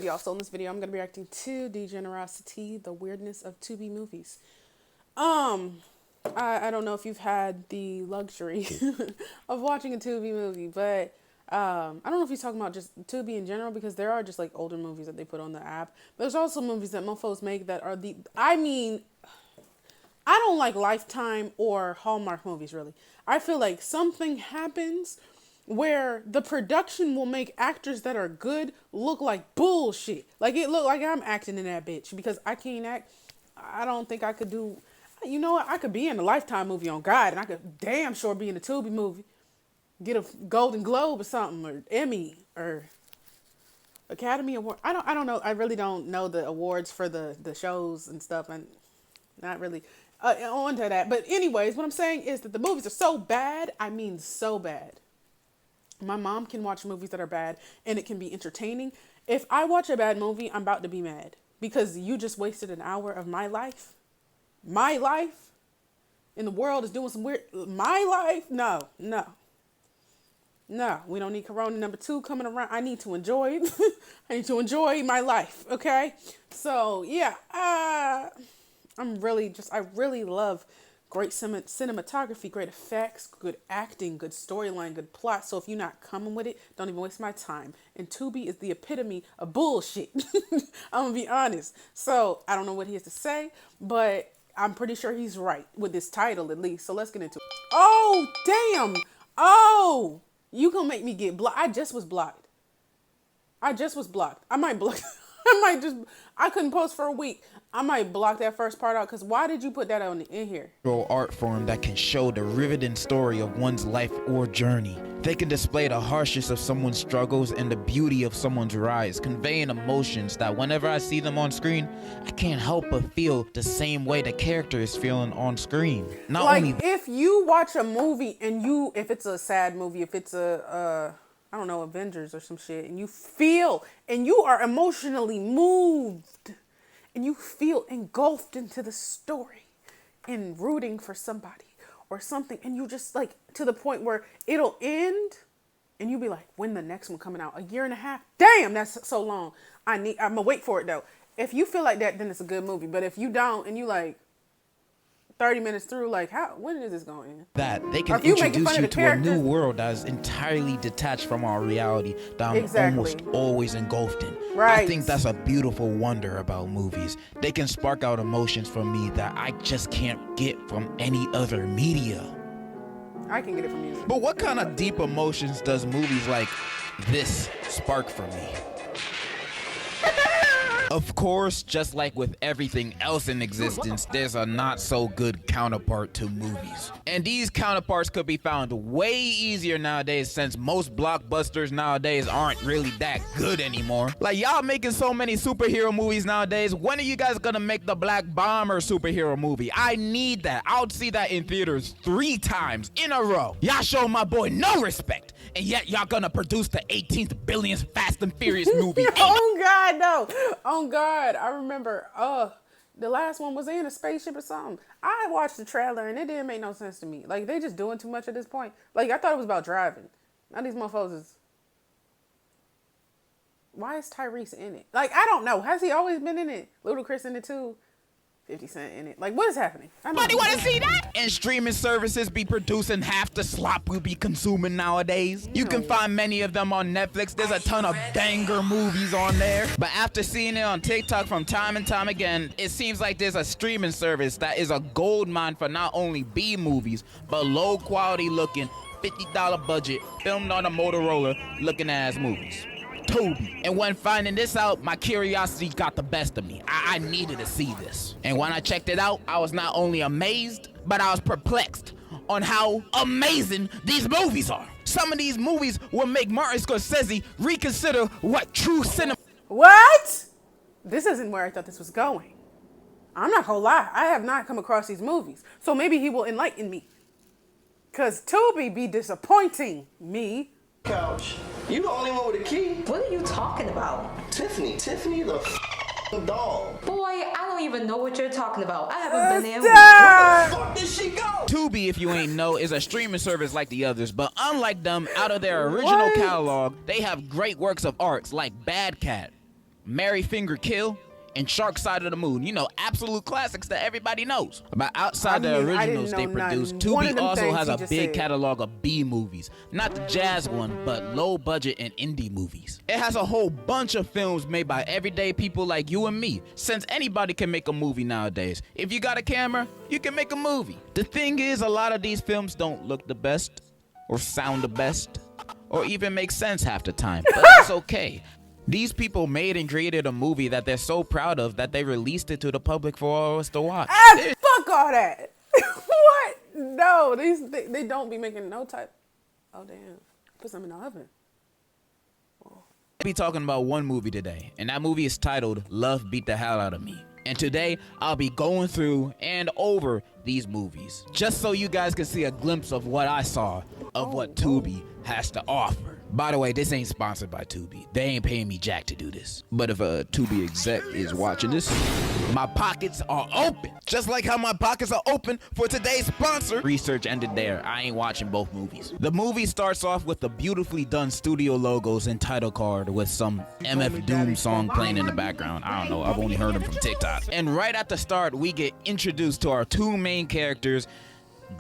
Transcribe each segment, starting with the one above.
good, y'all? So in this video, I'm going to be reacting to Degenerocity, the Weirdness of Tubi movies. I don't know if you've had the luxury of watching a Tubi movie, but I don't know if he's talking about just Tubi in general, because there are just like older movies that they put on the app. But there's also movies that mofos make that are I don't like Lifetime or Hallmark movies, really. I feel like something happens where the production will make actors that are good look like bullshit. Like, it look like I'm acting in that bitch because I can't act. I don't think I could do, you know what? I could be in a Lifetime movie on God, and I could damn sure be in a Tubi movie. Get a Golden Globe or something, or Emmy, or Academy Award. I don't know. I really don't know the awards for the shows and stuff, and not really on to that. But anyways, what I'm saying is that the movies are so bad. I mean, so bad. My mom can watch movies that are bad and it can be entertaining. If I watch a bad movie, I'm about to be mad because you just wasted an hour of my life. My life in the world is doing some weird. My life? No. We don't need Corona #2 coming around. I need to enjoy it. I need to enjoy my life. Okay. So yeah, I really love great cinematography, great effects, good acting, good storyline, good plot. So if you're not coming with it, don't even waste my time. And Tubi is the epitome of bullshit. I'm gonna be honest. So I don't know what he has to say, but I'm pretty sure he's right with this title at least. So let's get into it. Oh, damn. Oh, you gonna make me get blocked. I just was blocked. I might block. I couldn't post for a week. I might block that first part out, because why did you put that in here? Art form that can show the riveting story of one's life or journey. They can display the harshness of someone's struggles and the beauty of someone's rise, conveying emotions that whenever I see them on screen, I can't help but feel the same way the character is feeling on screen. Not like, only if you watch a movie and if it's a sad movie, if it's I don't know, Avengers or some shit, and you feel, and you are emotionally moved, and you feel engulfed into the story and rooting for somebody or something, and you just like to the point where it'll end and you'll be like, when the next one coming out? 1.5 years? Damn, that's so long. I'm gonna wait for it though. If you feel like that, then it's a good movie. But if you don't and you like 30 minutes through, like, when is this going to end? That they can introduce you to a new world that is entirely detached from our reality that I'm almost always engulfed in. Right. I think that's a beautiful wonder about movies. They can spark out emotions from me that I just can't get from any other media. I can get it from music. But what kind of deep emotions does movies like this spark for me? Of course, just like with everything else in existence, there's a not so good counterpart to movies. And these counterparts could be found way easier nowadays, since most blockbusters nowadays aren't really that good anymore. Like, y'all making so many superhero movies nowadays. When are you guys gonna make the Black Bomber superhero movie? I need that. I'll see that in theaters 3 times in a row. Y'all show my boy no respect, and yet y'all gonna produce the 18th billionth Fast and Furious movie. Oh God, no. Oh God, I remember the last one was in a spaceship or something. I watched the trailer and it didn't make no sense to me. Like, they just doing too much at this point. Like, I thought it was about driving. Now these motherfuckers is, why is Tyrese in it? Like, I don't know. Has he always been in it? Ludacris in it too? 50 Cent in it. Like, what is happening? Nobody want to see that? And streaming services be producing half the slop we be consuming nowadays. You can find many of them on Netflix. There's a ton of banger movies on there. But after seeing it on TikTok from time and time again, it seems like there's a streaming service that is a gold mine for not only B movies, but low quality looking, $50 budget, filmed on a Motorola looking ass movies. Tubi. And when finding this out, my curiosity got the best of me. I needed to see this. And when I checked it out, I was not only amazed, but I was perplexed on how amazing these movies are. Some of these movies will make Martin Scorsese reconsider what true cinema. What? This isn't where I thought this was going. I'm not gonna lie. I have not come across these movies. So maybe he will enlighten me. Cause Tubi be disappointing me. Couch. You the only one with a key. What are you talking about? Tiffany the doll. Boy, I don't even know what you're talking about. I haven't been there. Where the fuck did she go? Tubi, if you ain't know, is a streaming service like the others, but unlike them, out of their original catalog, they have great works of arts like Bad Cat, Mary Finger Kill, and Shark Side of the Moon. You know, absolute classics that everybody knows. But outside the originals they produced, Tubi also has a big catalog of B movies. Not the jazz one, but low budget and indie movies. It has a whole bunch of films made by everyday people like you and me, since anybody can make a movie nowadays. If you got a camera, you can make a movie. The thing is, a lot of these films don't look the best, or sound the best, or even make sense half the time, but that's okay. These people made and created a movie that they're so proud of that they released it to the public for all of us to watch. Fuck all that. What? No, they don't be making no type. Oh damn, put something in the oven. I'll be talking about one movie today, and that movie is titled Love Beat the Hell Out of Me. And today I'll be going through and over these movies, just so you guys can see a glimpse of what I saw of what Tubi has to offer. By the way, this ain't sponsored by Tubi. They ain't paying me jack to do this. But if a Tubi exec is watching this, my pockets are open. Just like how my pockets are open for today's sponsor. Research ended there. I ain't watching both movies. The movie starts off with the beautifully done studio logos and title card with some MF Doom song playing in the background. I don't know, I've only heard them from TikTok. And right at the start, we get introduced to our two main characters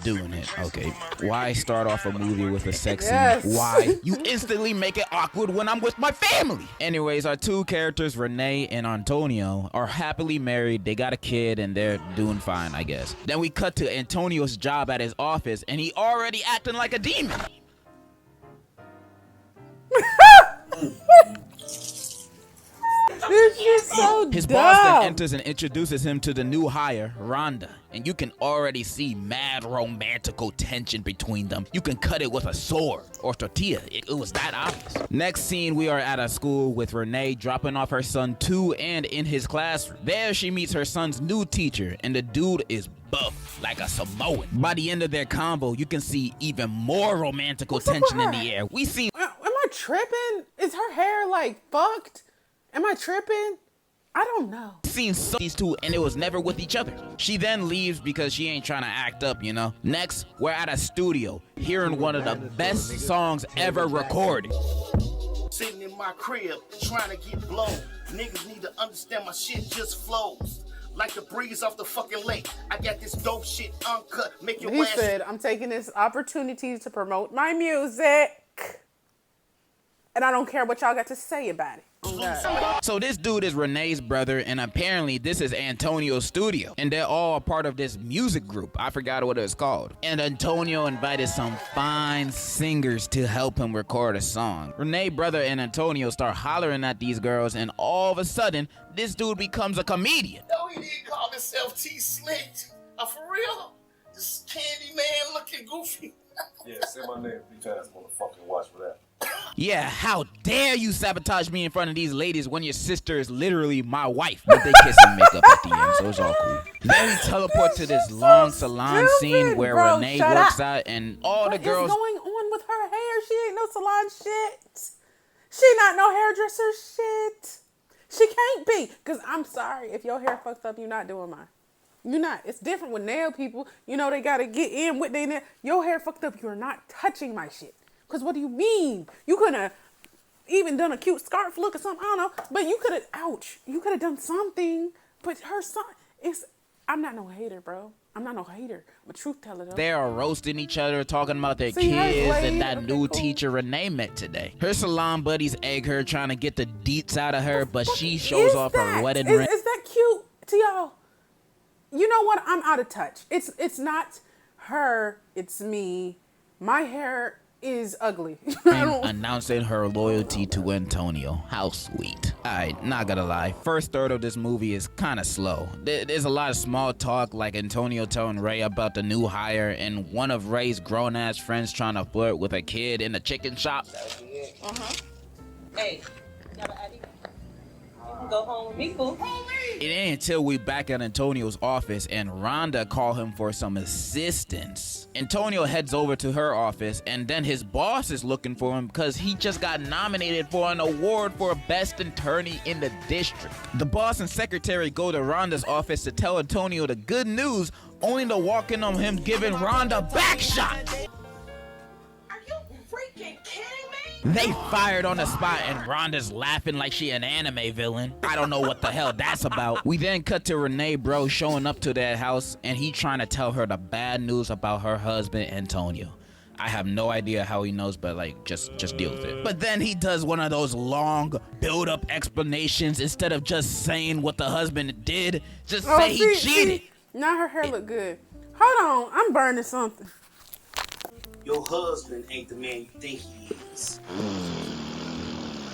doing it. Okay, why start off a movie with a sex scene? Yes. Why? You instantly make it awkward when I'm with my family. Anyways, our two characters, Renee and Antonio, are happily married. They got a kid and they're doing fine, I guess. Then we cut to Antonio's job at his office and he already acting like a demon. This is so His dumb. boss then enters and introduces him to the new hire, Rhonda. And you can already see mad romantical tension between them. You can cut it with a sword or tortilla. It was that obvious. Next scene, we are at a school with Renee dropping off her son to and in his classroom. There she meets her son's new teacher, and the dude is buff like a Samoan. By the end of their combo, you can see even more romantical tension in the air. We see. Am I tripping? Is her hair like fucked? Am I tripping? I don't know. Seen these two and it was never with each other. She then leaves because she ain't trying to act up, you know. Next, we're at a studio hearing one of the best songs ever recorded. Sitting in my crib trying to get blown. Niggas need to understand my shit just flows like the breeze off the fucking lake. I got this dope shit uncut. Make your He ass. said, I'm taking this opportunity to promote my music. And I don't care what y'all got to say about it. Oh, God. So this dude is Renee's brother, and apparently this is Antonio's studio. And they're all a part of this music group. I forgot what it's called. And Antonio invited some fine singers to help him record a song. Renee's brother and Antonio start hollering at these girls, and all of a sudden, this dude becomes a comedian. No, he didn't call himself T-Slick. For real? This candy man looking goofy. Yeah, say my name 3 times, motherfucking watch for that. Yeah, how dare you sabotage me in front of these ladies when your sister is literally my wife. But they kiss and make up at the end, so it's all cool. Then we teleport to this long salon scene where Renee works out and all the girls. What's going on with her hair? She ain't no salon shit. She not no hairdresser shit. She can't be. Because I'm sorry, if your hair fucked up, you're not doing mine. You're not. It's different with nail people. You know, they got to get in with their nail. Your hair fucked up, you're not touching my shit. Because what do you mean? You could have even done a cute scarf look or something. I don't know. But you could have, ouch. You could have done something. But her son is, I'm not no hater, bro. I'm not no hater. I'm a truth teller, though. They are roasting each other, talking about their kids and that new teacher Renee met today. Her salon buddies egg her, trying to get the deets out of her, but she shows off her wedding ring. Is that cute to y'all? You know what? I'm out of touch. It's not her. It's me. My hair is ugly. Announcing her loyalty to Antonio. How sweet. Alright, not gonna lie. First third of this movie is kind of slow. There's a lot of small talk, like Antonio telling Ray about the new hire and one of Ray's grown-ass friends trying to flirt with a kid in the chicken shop. Hey, got an ID? You can go home with me, fool. It ain't until we back at Antonio's office and Rhonda call him for some assistance. Antonio heads over to her office and then his boss is looking for him because he just got nominated for an award for best attorney in the district. The boss and secretary go to Rhonda's office to tell Antonio the good news, only to walk in on him giving Rhonda back shot. Are you freaking kidding me? They fired on the spot and Rhonda's laughing like she an anime villain. I don't know what the hell that's about. We then cut to Renee bro showing up to their house and he trying to tell her the bad news about her husband Antonio. I have no idea how he knows, but like just deal with it. But then he does one of those long build-up explanations instead of just saying what the husband did. Just say he cheated. Now her hair look good. Hold on, I'm burning something. Your husband ain't the man you think he is.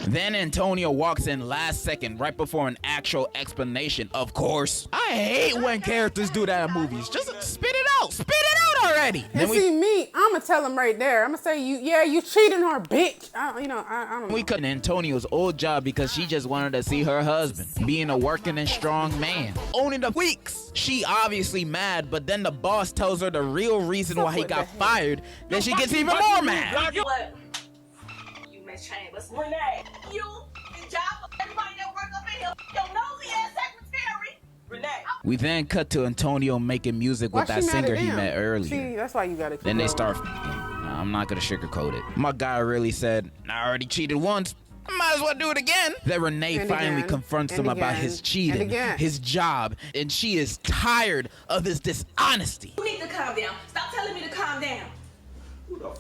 Then Antonio walks in last second, right before an actual explanation, of course. I hate when characters do that in movies. Just spit it out. Spit it out already. And see me, I'ma tell him right there. I'ma say, you cheating her, bitch. I don't know. We cut Antonio's old job because she just wanted to see her husband, being a working and strong man. Only the weeks. She obviously mad, but then the boss tells her the real reason why he got fired. Then she gets even more mad. Chambers. Renee, you, the job of everybody that work up in here, your nosy ass secretary. Renee. We then cut to Antonio making music with that singer he met earlier. See, that's why you gotta keep Then they going. start I'm not gonna sugarcoat it. My guy really said, I already cheated once. I might as well do it again. Then Renee finally confronts him about his cheating, his job, and she is tired of his dishonesty. You need to calm down. Stop telling me to calm down.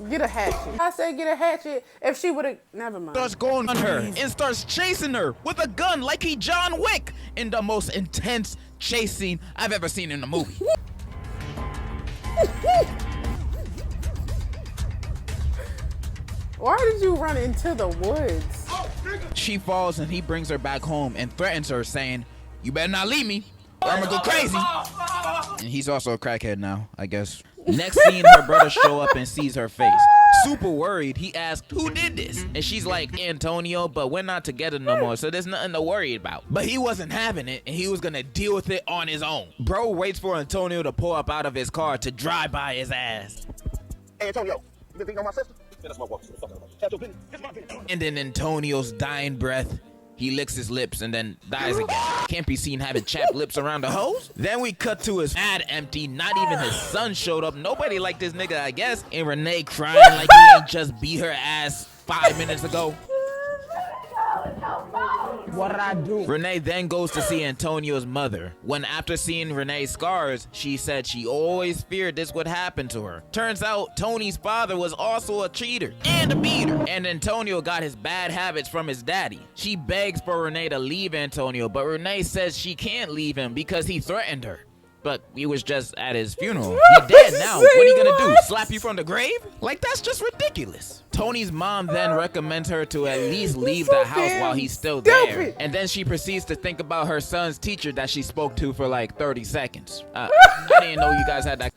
Get a hatchet. I said get a hatchet. If she would've, never mind. Starts going on her and starts chasing her with a gun like he John Wick in the most intense chase scene I've ever seen in a movie. Why did you run into the woods? She falls and he brings her back home and threatens her saying, you better not leave me or I'm gonna go crazy. And he's also a crackhead now, I guess. Next scene, her brother show up and sees her face. Super worried, he asked, who did this? And she's like, Antonio, but we're not together no more, so there's nothing to worry about. But he wasn't having it, and he was gonna deal with it on his own. Bro waits for Antonio to pull up out of his car to drive by his ass. Hey, Antonio, you been beating on my sister? Yeah, that's my wife. And in Antonio's dying breath, he licks his lips and then dies again. Can't be seen having chapped lips around the hose. Then we cut to his ad empty. Not even his son showed up. Nobody liked this nigga, I guess. And Renee crying like he ain't just beat her ass 5 minutes ago. What'd I do? Renee then goes to see Antonio's mother. When after seeing Renee's scars, she said she always feared this would happen to her. Turns out Tony's father was also a cheater and a beater. And Antonio got his bad habits from his daddy. She begs for Renee to leave Antonio, but Renee says she can't leave him because he threatened her. But he was just at his funeral. He dead now. What are you gonna do? Slap you from the grave? Like, that's just ridiculous. Tony's mom then recommends her to at least leave the house while he's still there. And then she proceeds to think about her son's teacher that she spoke to for like 30 seconds. I didn't know you guys had that.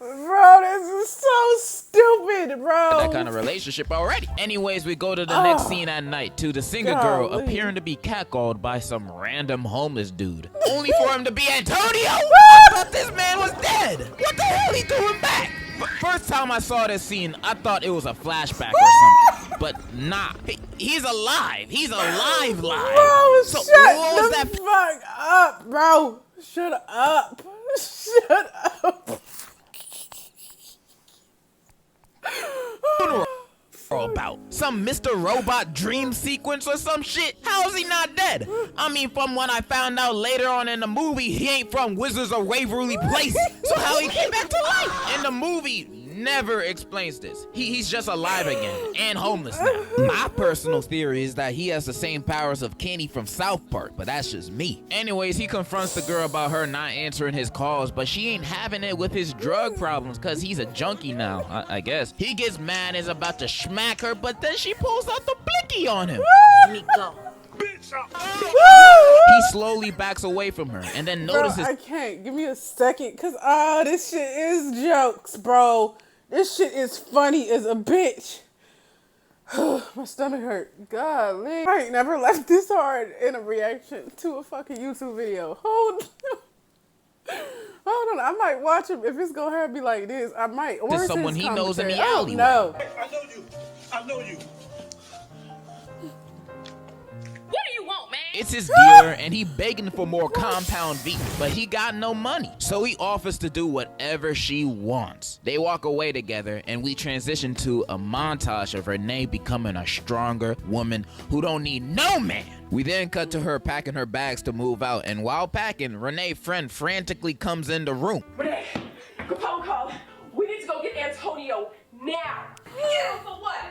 Bro, this is so stupid, bro. That kind of relationship already. Anyways, we go to the next scene at night to the singer girl appearing to be catcalled by some random homeless dude. Only for him to be Antonio? I thought this man was dead. What the hell he doing back? First time I saw this scene, I thought it was a flashback or something. But nah, he's alive. He's alive live. Bro, so shut the fuck up, bro. Shut up. Shut up. About some Mr. Robot dream sequence or some shit? How is he not dead? I mean, from what I found out later on in the movie, he ain't from Wizards of Waverly Place. So how he came back to life? In the movie, never explains this. He's just alive again and homeless now. My personal theory is that he has the same powers of Kenny from South Park, but that's just me. Anyways, he confronts the girl about her not answering his calls, but she ain't having it with his drug problems because he's a junkie now, I guess. He gets mad and is about to smack her, but then she pulls out the blicky on him. Let me go. He slowly backs away from her and then notices. Bro, I can't. Give me a second, because this shit is jokes, bro. This shit is funny as a bitch. My stomach hurt. Golly. I ain't never laughed this hard in a reaction to a fucking YouTube video. Hold on. I might watch him if it's gonna have me like this. I might. There's someone he knows in the alleyway. alleyway. No. I know you. I know you. What do you want, man? It's his dealer and he begging for more compound V, but he got no money. So he offers to do whatever she wants. They walk away together and we transition to a montage of Renee becoming a stronger woman who don't need no man. We then cut to her packing her bags to move out, and while packing, Renee's friend frantically comes in the room. Renee, Capone called. We need to go get Antonio now. Yeah, for what?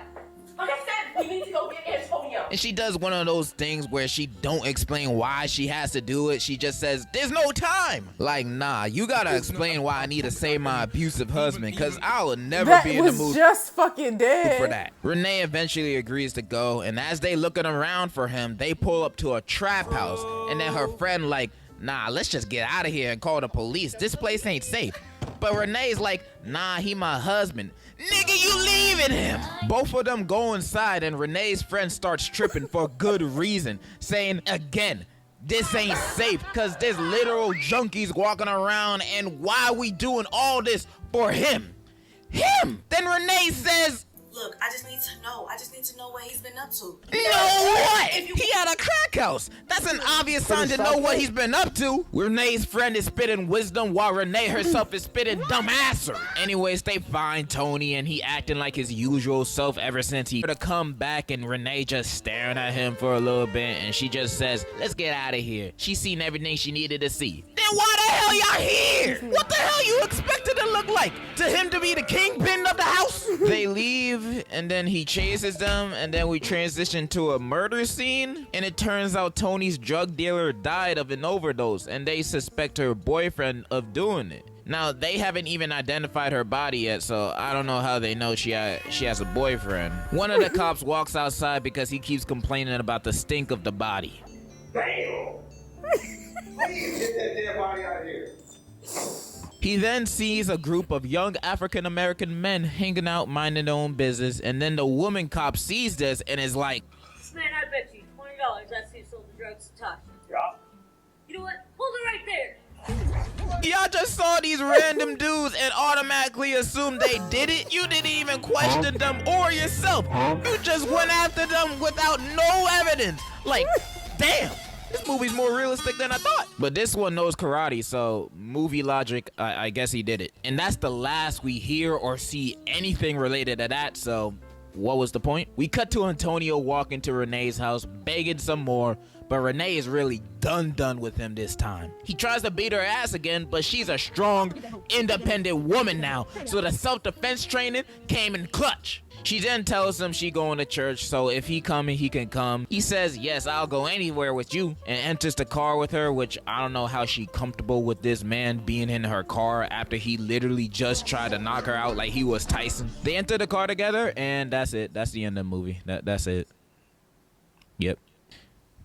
Like I said, we need to go get Antonio. And she does one of those things where she don't explain why she has to do it. She just says, there's no time. Like, nah, you gotta explain why I need to save my abusive husband, because I will never be in the mood. That was just fucking dead. For that. Renee eventually agrees to go, and as they looking around for him, they pull up to a trap house, and then her friend like, nah, let's just get out of here and call the police. This place ain't safe. But Renee's like, nah, he my husband. Nigga, you leaving him. Both of them go inside and Renee's friend starts tripping for good reason, saying again, this ain't safe because there's literal junkies walking around, and why we doing all this for him? Him! Then Renee says, look, I just need to know. I just need to know what he's been up to. know what? He had a crack house. That's an obvious sign to know what he's been up to. Renee's friend is spitting wisdom while Renee herself is spitting dumbasser. Anyways, they find Tony and he acting like his usual self ever since he to come back, and Renee just staring at him for a little bit, and she just says, let's get out of here. She's seen everything she needed to see. Then why the hell y'all here? What the hell you expected to look like? To him to be the kingpin of the house? They leave, and then he chases them, and then we transition to a murder scene, and it turns out Tony's drug dealer died of an overdose, and they suspect her boyfriend of doing it. Now, they haven't even identified her body yet, so I don't know how they know she has a boyfriend. One of the cops walks outside because he keeps complaining about the stink of the body. Damn! Please get that dead body out of here. He then sees a group of young African-American men hanging out, minding their own business, and then the woman cop sees this and is like, Man, I bet you $20 that's who sold the drugs to Tasha. Yeah. You know what? Hold it right there. y'all just saw these random dudes and automatically assumed they did it? You didn't even question them or yourself. You just went after them without no evidence. Like, damn. This movie's more realistic than I thought. But this one knows karate, so movie logic, I guess he did it. And that's the last we hear or see anything related to that, so what was the point? We cut to Antonio walking to Renee's house, begging some more, but Renee is really done with him this time. He tries to beat her ass again, but she's a strong, independent woman now, so the self-defense training came in clutch. She then tells him she going to church, so if he coming, he can come. He says, yes, I'll go anywhere with you, and enters the car with her, which I don't know how she comfortable with this man being in her car after he literally just tried to knock her out like he was Tyson. They enter the car together, and that's it. That's the end of the movie. That's it. Yep.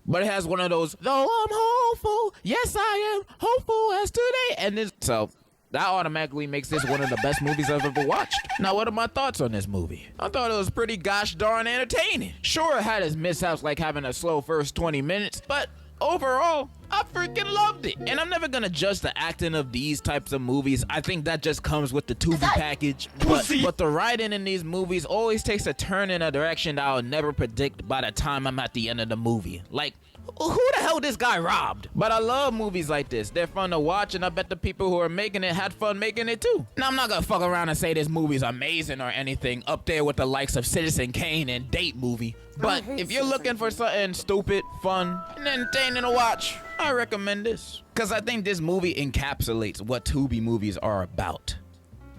But it has one of those, though I'm hopeful, yes I am hopeful as today, and then, so that automatically makes this one of the best movies I've ever watched. Now, what are my thoughts on this movie? I thought it was pretty gosh darn entertaining. Sure, it had its mishaps like having a slow first 20 minutes, but overall, I freaking loved it. And I'm never gonna judge the acting of these types of movies. I think that just comes with the Tubi package. But the writing in these movies always takes a turn in a direction that I'll never predict by the time I'm at the end of the movie. Like, who the hell this guy robbed? But I love movies like this. They're fun to watch, and I bet the people who are making it had fun making it too. Now, I'm not gonna fuck around and say this movie's amazing or anything, up there with the likes of Citizen Kane and Date Movie. But if you're looking for something stupid, fun, and entertaining to watch, I recommend this. Cause I think this movie encapsulates what Tubi movies are about.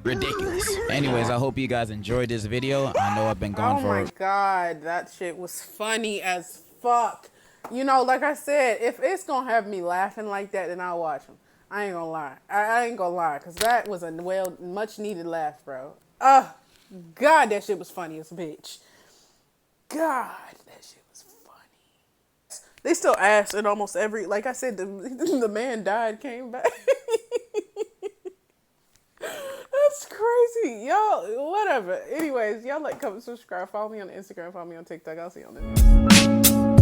Ridiculous. Anyways, I hope you guys enjoyed this video. I know I've been gone for... Oh my god, that shit was funny as fuck. You know, like I said, if it's gonna have me laughing like that, then I'll watch them. I ain't gonna lie. I ain't gonna lie, because that was a much needed laugh, bro. God, that shit was funny as a bitch. God, that shit was funny. They still ask in almost every, like I said, the man died, came back. That's crazy. Y'all, whatever. Anyways, y'all like, comment, subscribe, follow me on Instagram, follow me on TikTok. I'll see you on the next.